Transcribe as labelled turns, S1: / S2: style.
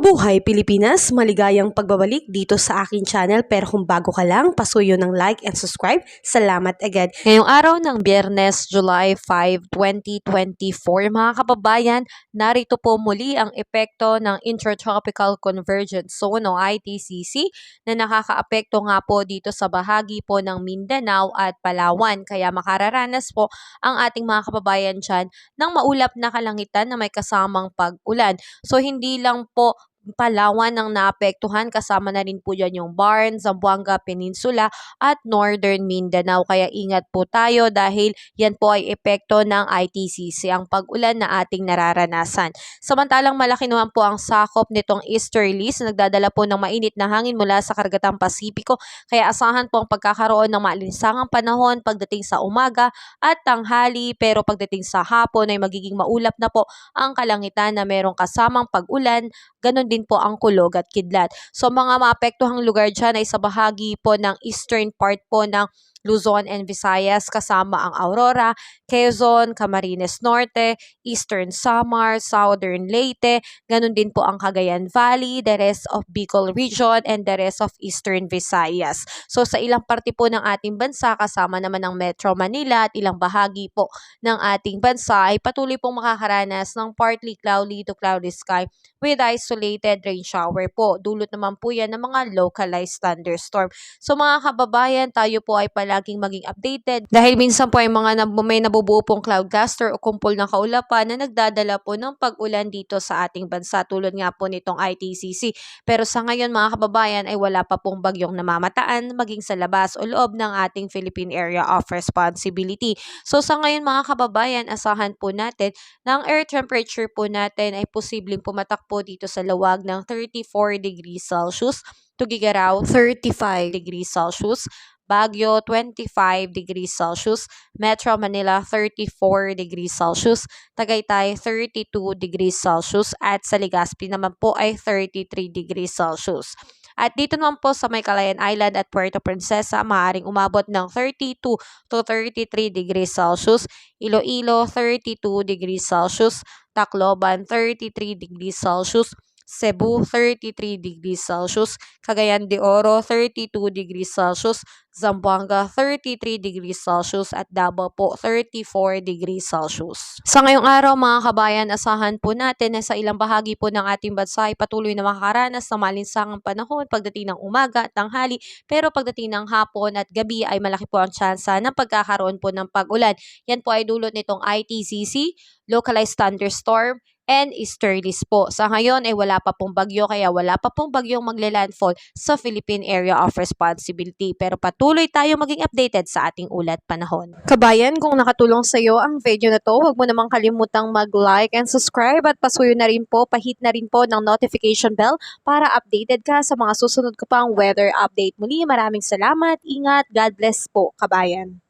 S1: Mabuhay Pilipinas! Maligayang pagbabalik dito sa aking channel, pero kung bago ka lang, pasuyo ng like and subscribe. Salamat agad! Ngayong araw ng Biyernes, July 5, 2024, mga kababayan, narito po muli ang epekto ng Intertropical Convergence Zone o ITCZ na nakakaapekto nga po dito sa bahagi po ng Mindanao at Palawan. Kaya makararanas po ang ating mga kababayan dyan ng maulap na kalangitan na may kasamang pag-ulan. So hindi lang po Palawan ang naapektuhan, kasama na rin po dyan yung Barn, Zamboanga Peninsula at Northern Mindanao. Kaya ingat po tayo dahil yan po ay epekto ng ITCZ, ang pag-ulan na ating nararanasan. Samantalang malaki naman po ang sakop nitong easterlies na nagdadala po ng mainit na hangin mula sa Karagatang Pasipiko. Kaya asahan po ang pagkakaroon ng maalinsangang panahon pagdating sa umaga at tanghali, pero pagdating sa hapon ay magiging maulap na po ang kalangitan na merong kasamang pag-ulan, ganun din po ang kulog at kidlat. So mga maapektuhang lugar dyan ay sa bahagi po ng eastern part po ng Luzon and Visayas, kasama ang Aurora, Quezon, Camarines Norte, Eastern Samar, Southern Leyte, ganun din po ang Cagayan Valley, the rest of Bicol Region, and the rest of Eastern Visayas. So sa ilang parte po ng ating bansa, kasama naman ng Metro Manila at ilang bahagi po ng ating bansa ay patuloy pong makakaranas ng partly cloudy to cloudy sky with isolated rain shower po. Dulot naman po yan ng mga localized thunderstorm. So mga kababayan, tayo po ay palaging maging updated dahil minsan po ay may nabubuo pong cloud cluster o kumpol ng kaulapan na nagdadala po ng pag-ulan dito sa ating bansa, tulad nga po nitong ITCZ. Pero sa ngayon mga kababayan ay wala pa pong bagyong namamataan maging sa labas o loob ng ating Philippine Area of Responsibility. So sa ngayon mga kababayan, asahan po natin na ang air temperature po natin ay posibleng pumatak po dito sa lawag ng 34 degrees Celsius, Tugigaraw 35 degrees Celsius, Baguio 25 degrees Celsius, Metro Manila 34 degrees Celsius, Tagaytay 32 degrees Celsius, at sa Legazpi naman po ay 33 degrees Celsius. At dito naman po sa may Calayan Island at Puerto Princesa, maaaring umabot ng 32 to 33 degrees Celsius, Iloilo 32 degrees Celsius, Tacloban 33 degrees Celsius, Cebu 33 degrees Celsius, Cagayan de Oro 32 degrees Celsius, Zamboanga 33 degrees Celsius, at Davao po 34 degrees Celsius. Sa ngayong araw mga kabayan, asahan po natin na sa ilang bahagi po ng ating bansa ay patuloy na makakaranas ng malinsangang panahon pagdating ng umaga at tanghali, pero pagdating ng hapon at gabi ay malaki po ang tsansa ng pagkakaroon po ng pag-ulan. Yan po ay dulot nitong ITCZ, localized thunderstorm, and easterlies po. Sa ngayon ay wala pa pong bagyo, kaya wala pa pong bagyong magle-landfall sa Philippine Area of Responsibility. Pero patuloy tayo maging updated sa ating ulat panahon. Kabayan, kung nakatulong sa iyo ang video na to, huwag mo namang kalimutang mag-like and subscribe at pasuyo na rin po, pahit na rin po ng notification bell para updated ka sa mga susunod ko pang weather update. Muli, maraming salamat, ingat, God bless po, kabayan.